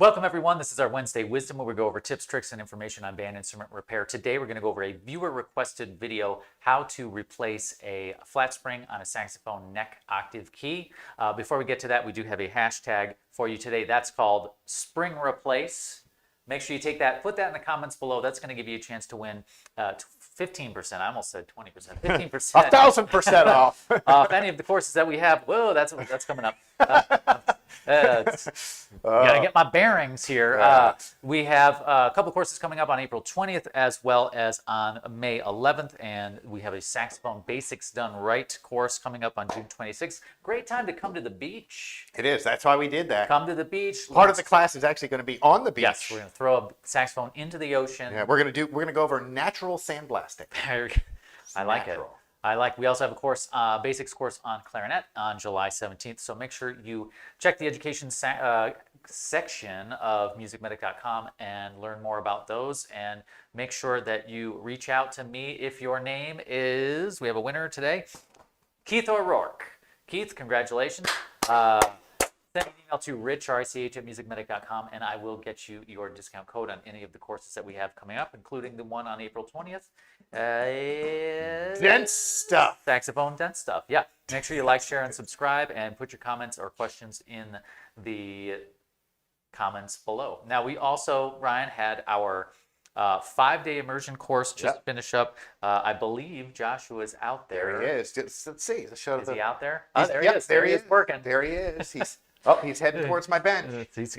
Welcome everyone, this is our Wednesday Wisdom where we go over tips, tricks, and information on band instrument repair. Today we're going to go over a viewer requested video, how to replace a flat spring on a saxophone neck octave key. Before we get to that, we do have a hashtag for you today. That's called Spring Replace. Make sure you take that, put that in the comments below. That's going to give you a chance to win 15%. I almost said 20%. 15%. 1,000% off. Off any of the courses that we have. Whoa, that's coming up. Gotta get my bearings here. We have a couple courses coming up on April 20th as well as on May 11th, and we have a saxophone basics done right course coming up on June 26th. Great time to come to the beach. It is. That's why we did that. Come to the beach. Part of the class is actually going to be on the beach. Yes, we're going to throw a saxophone into the ocean. Yeah, we're going to go over natural sandblasting. I like it. We also have a course, basics course on clarinet on July 17th. So make sure you check the education section of MusicMedic.com and learn more about those. And make sure that you reach out to me if your name is, we have a winner today, Keith O'Rourke. Keith, congratulations. Send an email to rich@musicmedic.com, and I will get you your discount code on any of the courses that we have coming up, including the one on April 20th. Dense stuff. Saxophone dense stuff. Yeah. Make sure you like, share, and subscribe, and put your comments or questions in the comments below. Now, we also, Ryan, had our 5-day immersion course just finish up. I believe Joshua is out there. There he is. Let's see. Is he out there? There he is. There he is working. There he is. He's heading towards my bench.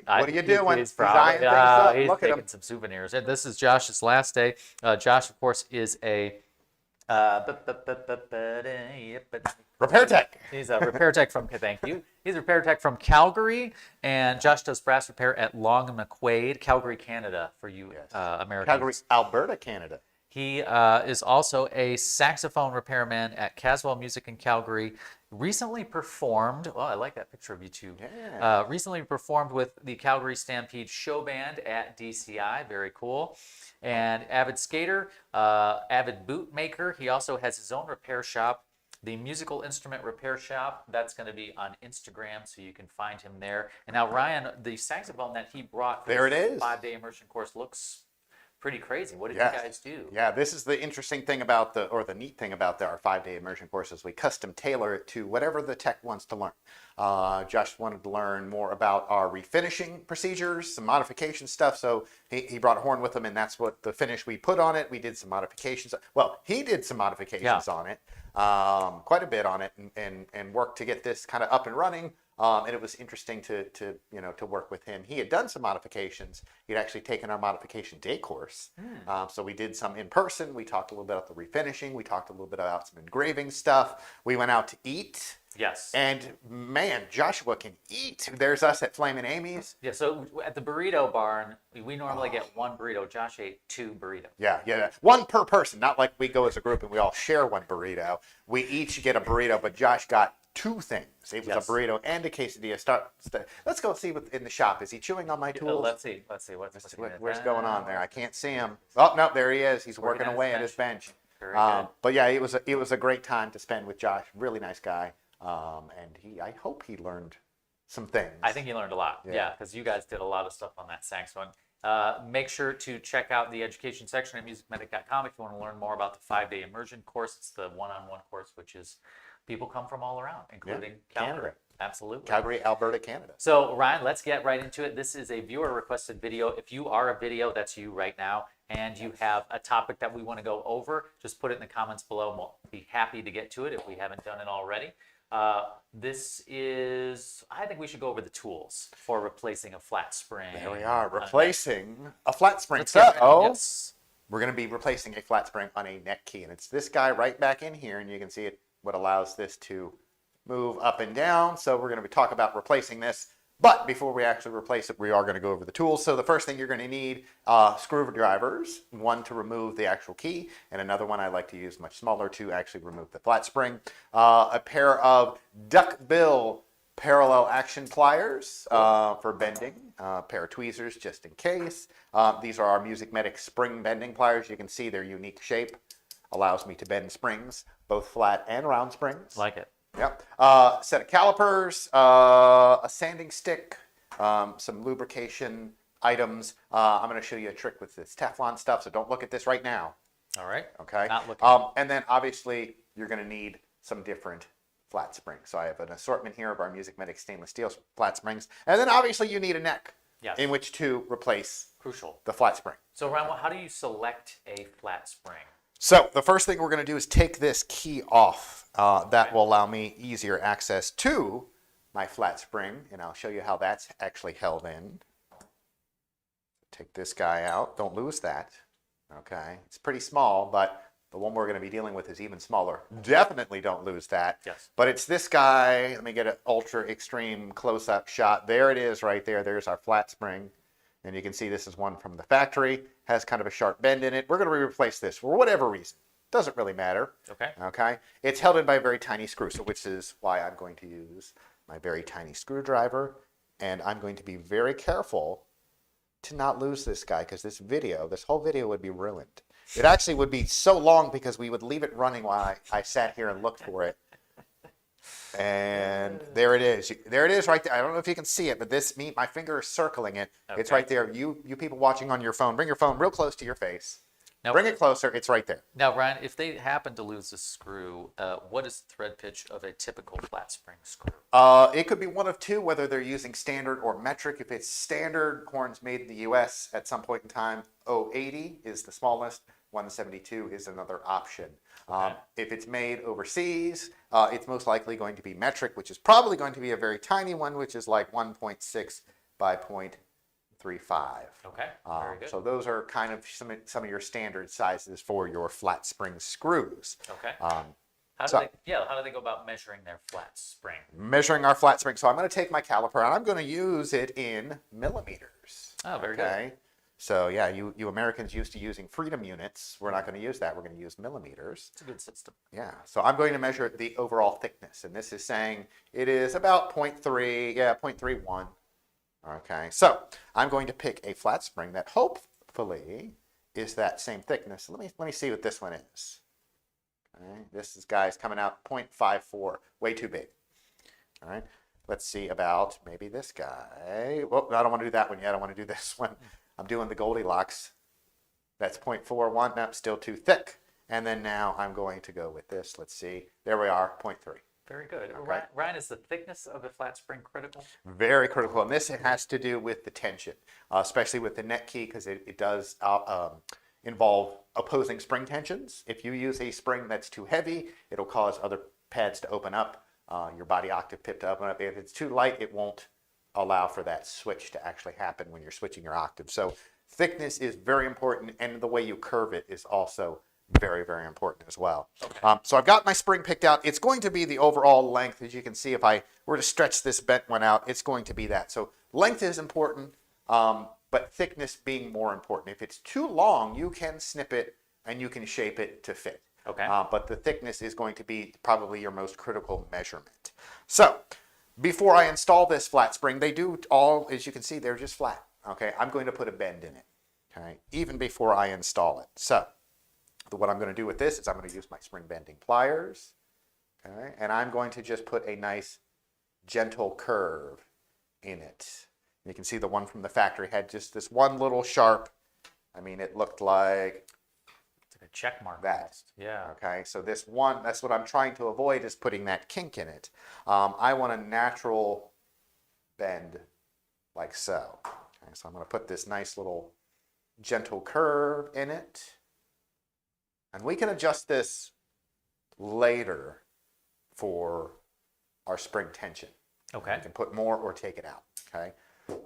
What are you doing? He's eyeing things up. He's Look at taking him. some souvenirs. And this is Josh's last day. Josh, of course, is a repair tech. He's a repair tech from, thank you. He's a repair tech from Calgary, and Josh does brass repair at Long and McQuaid, Calgary, Canada, for you Americans. Calgary, Alberta, Canada. He is also a saxophone repairman at Caswell Music in Calgary. Recently performed, I like that picture of you two. Yeah. Recently performed with the Calgary Stampede Show Band at DCI. Very cool. And avid skater, avid boot maker. He also has his own repair shop, the Musical Instrument Repair Shop. That's going to be on Instagram, so you can find him there. And now, Ryan, the saxophone that he brought for this 5-day immersion course looks pretty crazy. What did you guys do? Yeah, this is the interesting thing about the neat thing about our 5-day immersion course is we custom tailor it to whatever the tech wants to learn. Josh wanted to learn more about our refinishing procedures, some modification stuff, so he brought a horn with him, and that's what the finish we put on it. We did some modifications. Well, he did some modifications on it, quite a bit on it, and worked to get this kind of up and running. And it was interesting to work with him. He had done some modifications. He'd actually taken our modification day course. So we did some in person. We talked a little bit about the refinishing. We talked a little bit about some engraving stuff. We went out to eat. Yes. And man, Joshua can eat. There's us at Flamin' Amy's. Yeah, so at the burrito barn, we normally get one burrito. Josh ate 2 burritos. Yeah. One per person. Not like we go as a group and we all share one burrito. We each get a burrito, but Josh got 2 things. It was a burrito and a quesadilla. Let's go see what's in the shop. Is he chewing on my tools? Let's see. What's going on there? I can't see him. Oh no, there he is. He's working away at his bench. Very good. But yeah, it was a great time to spend with Josh. Really nice guy. And I hope he learned some things. I think he learned a lot. Yeah, because you guys did a lot of stuff on that saxophone. Make sure to check out the education section at MusicMedic.com if you want to learn more about the 5-day immersion course. It's the one-on-one course, which is people come from all around, including Canada. Absolutely. Calgary, Alberta, Canada. So, Ryan, let's get right into it. This is a viewer-requested video. If you are a video, that's you right now, and you have a topic that we want to go over, just put it in the comments below, and we'll be happy to get to it if we haven't done it already. I think we should go over the tools for replacing a flat spring. There we are, replacing a flat spring. Yes. We're going to be replacing a flat spring on a neck key, and it's this guy right back in here, and you can see it, what allows this to move up and down. So we're going to talk about replacing this, but before we actually replace it, we are going to go over the tools. So the first thing you're going to need, screwdrivers, one to remove the actual key, and another one I like to use much smaller to actually remove the flat spring. A pair of Duckbill parallel action pliers for bending, a pair of tweezers just in case. These are our MusicMedic spring bending pliers. You can see their unique shape allows me to bend springs, both flat and round springs. Like it. Yep. Set of calipers, a sanding stick, some lubrication items. I'm going to show you a trick with this Teflon stuff, so don't look at this right now. All right. Okay. Not looking. And then obviously you're going to need some different flat springs. So I have an assortment here of our MusicMedic stainless steel flat springs. And then obviously you need a neck in which to replace the flat spring. So Ryan, how do you select a flat spring? So the first thing we're going to do is take this key off. That will allow me easier access to my flat spring. And I'll show you how that's actually held in. Take this guy out. Don't lose that. Okay. It's pretty small, but the one we're going to be dealing with is even smaller. Definitely don't lose that. Yes. But it's this guy. Let me get an ultra extreme close-up shot. There it is right there. There's our flat spring. And you can see this is one from the factory. Has kind of a sharp bend in it. We're going to replace this for whatever reason. Doesn't really matter. Okay. Okay. It's held in by a very tiny screw, so which is why I'm going to use my very tiny screwdriver. And I'm going to be very careful to not lose this guy, because this whole video would be ruined. It actually would be so long because we would leave it running while I sat here and looked for it. And there it is. There it is right there. I don't know if you can see it, but my finger is circling it. Okay. It's right there. You people watching on your phone, bring your phone real close to your face. Now, bring it closer. It's right there. Now, Ryan, if they happen to lose a screw, what is the thread pitch of a typical flat spring screw? It could be one of two, whether they're using standard or metric. If it's standard, horns made in the U.S. at some point in time, 080 is the smallest. 172 is another option. Okay. If it's made overseas, it's most likely going to be metric, which is probably going to be a very tiny one, which is like 1.6 by 0.35. Okay, very good. So those are kind of some of your standard sizes for your flat spring screws. Okay. How do they go about measuring their flat spring? Measuring our flat spring. So I'm going to take my caliper and I'm going to use it in millimeters. Oh, very good. So yeah, you Americans used to using freedom units. We're not going to use that. We're going to use millimeters. It's a good system. Yeah. So I'm going to measure the overall thickness, and this is saying it is about 0.3, 0.31. Okay. So I'm going to pick a flat spring that hopefully is that same thickness. Let me see what this one is. Okay. This guy's coming out 0.54, way too big. All right. Let's see about maybe this guy. Well, I don't want to do that one yet. I want to do this one. I'm doing the Goldilocks. That's 0.41. Nope, still too thick. And then now I'm going to go with this. Let's see. There we are, 0.3. Very good. Okay. Ryan, is the thickness of a flat spring critical? Very critical. And this has to do with the tension, especially with the net key, because it does involve opposing spring tensions. If you use a spring that's too heavy, it'll cause other pads to open up, your body octave pip to open up. If it's too light, it won't allow for that switch to actually happen when you're switching your octave. So thickness is very important, and the way you curve it is also very, very important as well. Okay. So I've got my spring picked out. It's going to be the overall length. As you can see, if I were to stretch this bent one out, it's going to be that. So length is important, but thickness being more important. If it's too long, you can snip it and you can shape it to fit. Okay. But the thickness is going to be probably your most critical measurement. So before I install this flat spring, they do all, as you can see, they're just flat. Okay, I'm going to put a bend in it. Okay, even before I install it. So what I'm going to do with this is I'm going to use my spring bending pliers. Okay, and I'm going to just put a nice gentle curve in it. You can see the one from the factory had just this one little sharp. I mean, it looked like a check mark. That. Almost. Yeah. Okay. So this one, that's what I'm trying to avoid, is putting that kink in it. I want a natural bend like so. Okay, so I'm going to put this nice little gentle curve in it. And we can adjust this later for our spring tension. Okay. You can put more or take it out. Okay.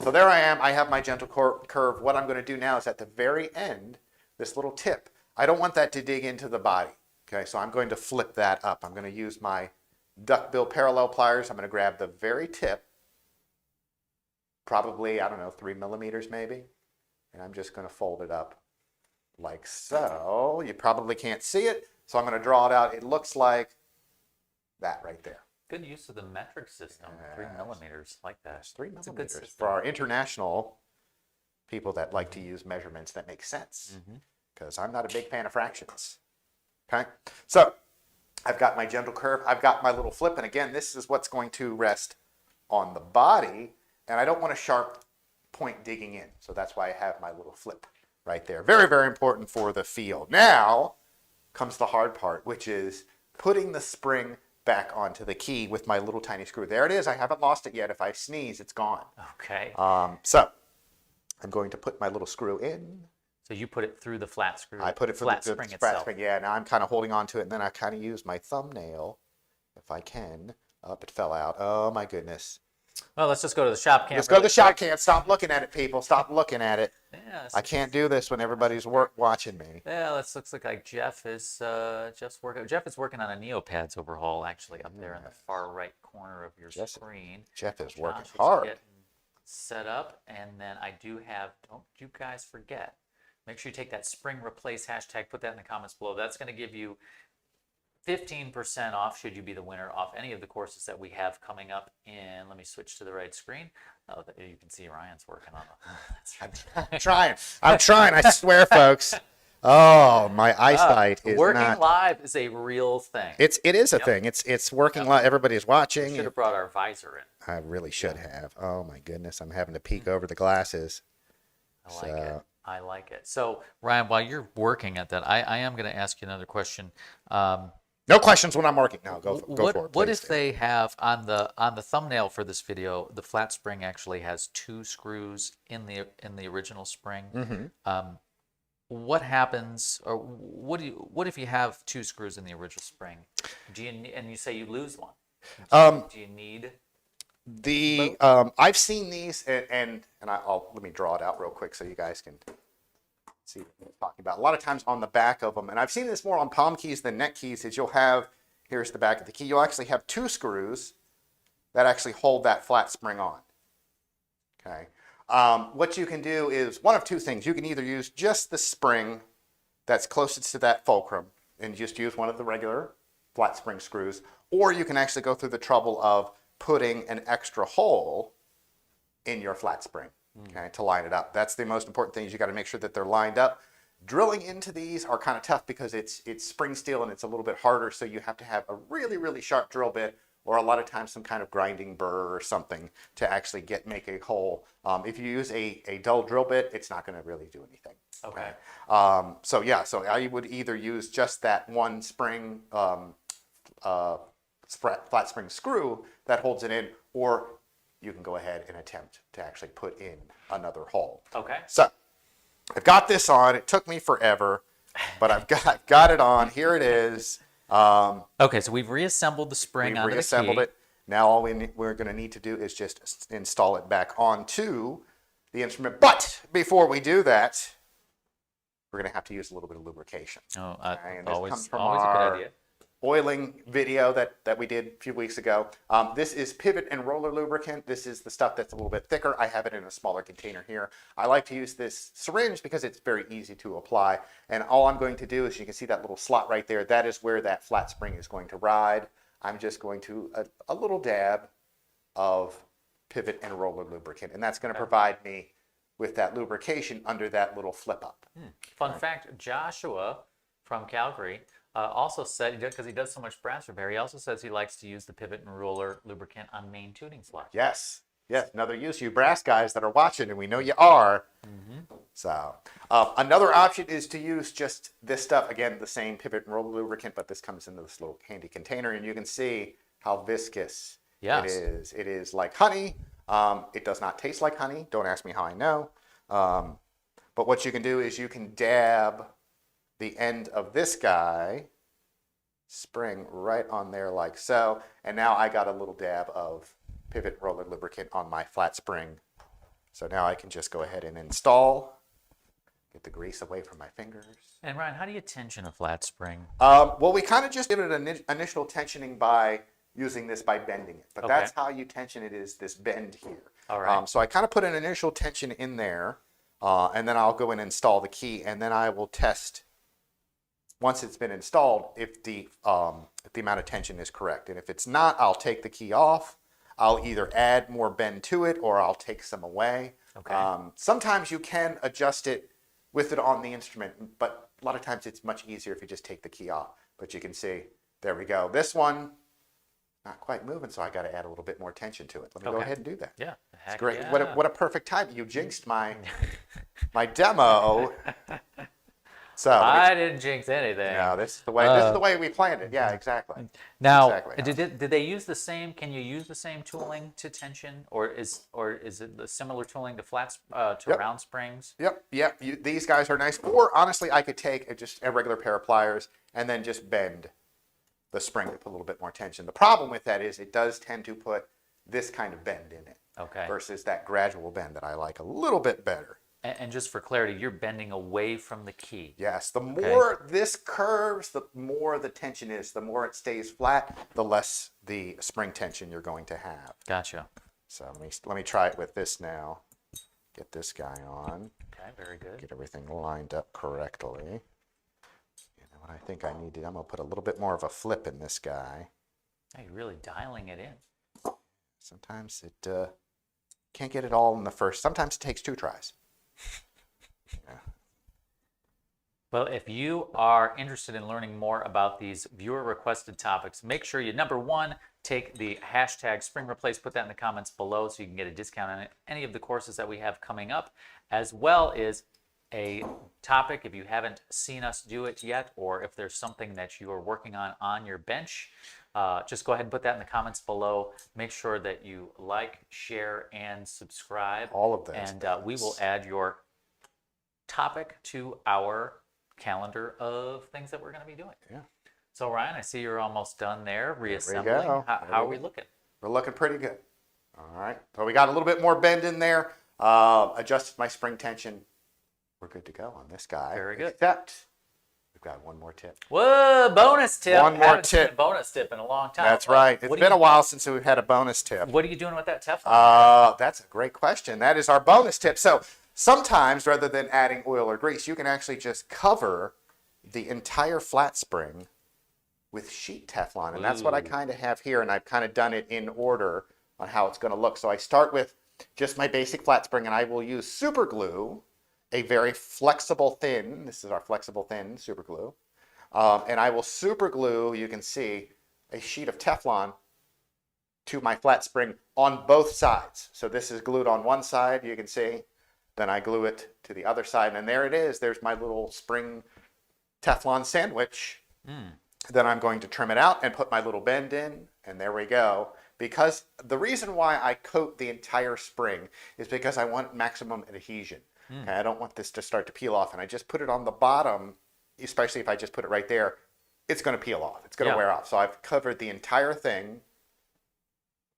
So there I am. I have my gentle curve. What I'm going to do now is at the very end, this little tip, I don't want that to dig into the body. Okay, so I'm going to flip that up. I'm going to use my Duckbill parallel pliers. I'm going to grab the very tip, probably, I don't know, 3 millimeters maybe, and I'm just going to fold it up like so. You probably can't see it, so I'm going to draw it out. It looks like that right there. Good use of the metric system. 3 millimeters, like that. Yes, 3 millimeters for our international people that like to use measurements that make sense. Because I'm not a big fan of fractions. Okay, so I've got my gentle curve. I've got my little flip, and again, this is what's going to rest on the body. and I don't want a sharp point digging in. So that's why I have my little flip right there. Very, very important for the feel. Now comes the hard part, which is putting the spring back onto the key with my little tiny screw. There it is. I haven't lost it yet. If I sneeze, it's gone. Okay. So I'm going to put my little screw in. So you put it through the flat screw. I put it through flat the spring flat itself. spring. Yeah, now I'm kind of holding on to it, and then I kind of use my thumbnail, if I can. Up, it fell out. Oh, my goodness. Well, let's just go to the shop cam. Let's go to the shop cam. Stop looking at it, people. Stop looking at it. Yeah, I can't do this when everybody's watching me. Yeah, this looks like Jeff is working. Jeff is working on a Neopads overhaul, actually, up there in the far right corner of your screen. Jeff is working Josh is hard. getting set up, and then I do have. Don't you guys forget? Make sure you take that spring replace hashtag. Put that in the comments below. That's going to give you 15% off should you be the winner off any of the courses that we have coming up in. Let me switch to the right screen. Oh, you can see Ryan's working on it. That's right. I'm trying. I swear, folks. Oh, my eyesight is working not. live is a real thing. It is a thing. It's working live. Everybody's watching. Should have brought our visor in. I really should have. Oh my goodness, I'm having to peek over the glasses. I like it. I like it. So Ryan, while you're working at that, I am going to ask you another question. No questions when I'm working. No, go for it. What please. if they have on the thumbnail for this video, the flat spring actually has 2 screws in the original spring? Mm-hmm. What happens, or what if you have 2 screws in the original spring? And you say you lose one? Do you need I've seen these, and I'll let me draw it out real quick so you guys can see what I'm talking about. A lot of times on the back of them, and I've seen this more on palm keys than neck keys, is you'll have, here's the back of the key, you'll actually have 2 screws that actually hold that flat spring on. Okay. What you can do is one of 2 things. You can either use just the spring that's closest to that fulcrum and just use one of the regular flat spring screws, or you can actually go through the trouble of putting an extra hole in your flat spring, okay, to line it up. That's the most important thing. Is you got to make sure that they're lined up. Drilling into these are kind of tough because it's spring steel and it's a little bit harder, so you have to have a really, really sharp drill bit, or a lot of times some kind of grinding burr or something to actually make a hole. If you use a dull drill bit, it's not going to really do anything. Okay. So I would either use just that one spring flat spring screw that holds it in, or you can go ahead and attempt to actually put in another hole. Okay. So I've got this on. It took me forever, but I've got it on. Here it is. Okay, so we've reassembled the spring onto the key. It. Now all we're going to need to do is just install it back onto the instrument. But before we do that, we're going to have to use a little bit of lubrication. Oh, okay? And this always comes from a good our idea. oiling video that we did a few weeks ago. This is pivot and roller lubricant. This is the stuff that's a little bit thicker. I have it in a smaller container here. I like to use this syringe because it's very easy to apply. And all I'm going to do is, you can see that little slot right there. That is where that flat spring is going to ride. I'm just going to a little dab of pivot and roller lubricant. And that's going to provide me with that lubrication under that little flip up. Fun fact, Joshua from Calgary also said, because he does so much brass repair, he also says he likes to use the pivot and roller lubricant on main tuning slots. Yes, another use, you brass guys that are watching, and we know you are. So another option is to use just this stuff. Again, the same pivot and roller lubricant, but this comes into this little handy container, and you can see how viscous it is. It is like honey. It does not taste like honey. Don't ask me how I know. But what you can do is you can dab the end of this guy spring right on there like so, and now I got a little dab of pivot roller lubricant on my flat spring. So now I can just go ahead and install, get the grease away from my fingers. And Ryan, how do you tension a flat spring? Well, we kind of just did an initial tensioning by using this, by bending it, but that's how you tension it, is this bend here. All right. So I kind of put an initial tension in there, and then I'll go and install the key, and then I will test, once it's been installed, if the amount of tension is correct. And if it's not, I'll take the key off. I'll either add more bend to it, or I'll take some away. Okay. Sometimes you can adjust it with it on the instrument, but a lot of times it's much easier if you just take the key off. But you can see, there we go. This one, not quite moving, so I got to add a little bit more tension to it. Let me go Okay. ahead and do that. Yeah. It's Heck great. yeah. What a perfect time. You jinxed my demo. So I didn't jinx anything. no, this is the way we planned it. Yeah, exactly. Now, Exactly. did they use the same? Can you use the same tooling to tension, or is it the similar tooling to Yep. round springs? Yep, yep. These guys are nice. Or honestly, I could take just a regular pair of pliers and then just bend the spring to put a little bit more tension. The problem with that is it does tend to put this kind of bend in it Okay. versus that gradual bend that I like a little bit better. And just for clarity, you're bending away from the key. Yes, the more this curves, the more the tension is. The more it stays flat, the less the spring tension you're going to have. Gotcha. So let me try it with this now. Get this guy on. Okay, very good. Get everything lined up correctly. You know what I think I need to, I'm going to put a little bit more of a flip in this guy. Hey, you're really dialing it in. Sometimes it can't get it all in the first. Sometimes it takes 2 tries. Yeah. Well, if you are interested in learning more about these viewer requested topics, make sure you, number one, take the hashtag Spring Replace, put that in the comments below so you can get a discount on any of the courses that we have coming up, as well as a topic if you haven't seen us do it yet, or if there's something that you are working on your bench, just go ahead and put that in the comments below. Make sure that you like, share, and subscribe. All of those And things. we will add your topic to our calendar of things that we're going to be doing. Yeah. So Ryan, I see you're almost done there we reassembling. go. How are we looking? We're looking pretty good. All right. So we got a little bit more bend in there. Adjusted my spring tension. We're good to go on this guy. Very good. Except we've got one more tip. Whoa, bonus tip. One more Haven't seen tip. a bonus tip in a long time. That's right. It's What been are a while since we've had a bonus tip. What are you doing with that Teflon? That's a great question. That is our bonus tip. So sometimes, rather than adding oil or grease, you can actually just cover the entire flat spring with sheet Teflon. And that's what I Ooh. kind of have here. And I've kind of done it in order on how it's going to look. So I start with just my basic flat spring, and I will use super glue, a very flexible thin. This is our flexible thin super glue. And I will super glue, you can see, a sheet of Teflon to my flat spring on both sides. So this is glued on one side, you can see. Then I glue it to the other side, and there it is. There's my little spring Teflon sandwich. Then I'm going to trim it out and put my little bend in, and there we go. Because the reason why I coat the entire spring is because I want maximum adhesion. Okay, I don't want this to start to peel off, and I just put it on the bottom, especially if I just put it right there, it's going to peel off. It's going to wear off. So I've covered the entire thing,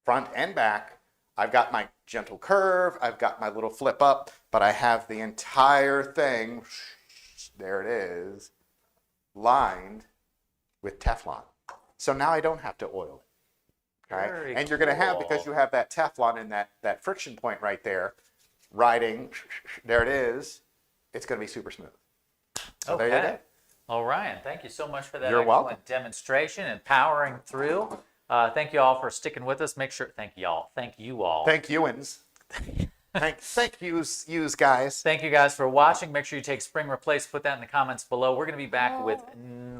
front and back. I've got my gentle curve. I've got my little flip up, but I have the entire thing, there it is, lined with Teflon. So now I don't have to oil it. Okay? Very And you're going to have, cool. because you have that Teflon and that friction point right there, riding, there it is, it's going to be super smooth. So there you go. Well, Ryan, thank you so much for that You're excellent welcome. demonstration and powering through. Thank you all for sticking with us. Thank you all. Thank youins. Thank yous guys. Thank you guys for watching. Make sure you take Spring Replace. Put that in the comments below. We're going to be back with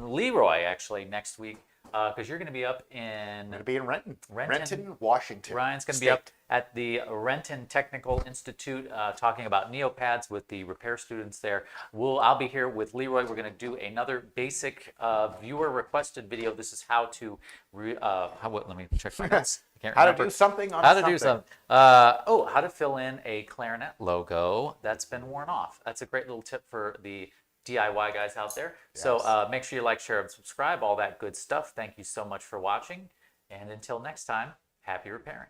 Leroy actually next week because you're going to be up in I'm going to be in Renton, Renton, Washington. Ryan's going to State. be up at the Renton Technical Institute talking about neopads with the repair students there. I'll be here with Leroy. We're going to do another basic viewer requested video. This is how to let me check my notes. I can't How remember. to do something on How something. to do something. How to fill in a clarinet logo that's been worn off. That's a great little tip for the DIY guys out there. So make sure you like, share, and subscribe, all that good stuff. Thank you so much for watching. And until next time, happy repairing.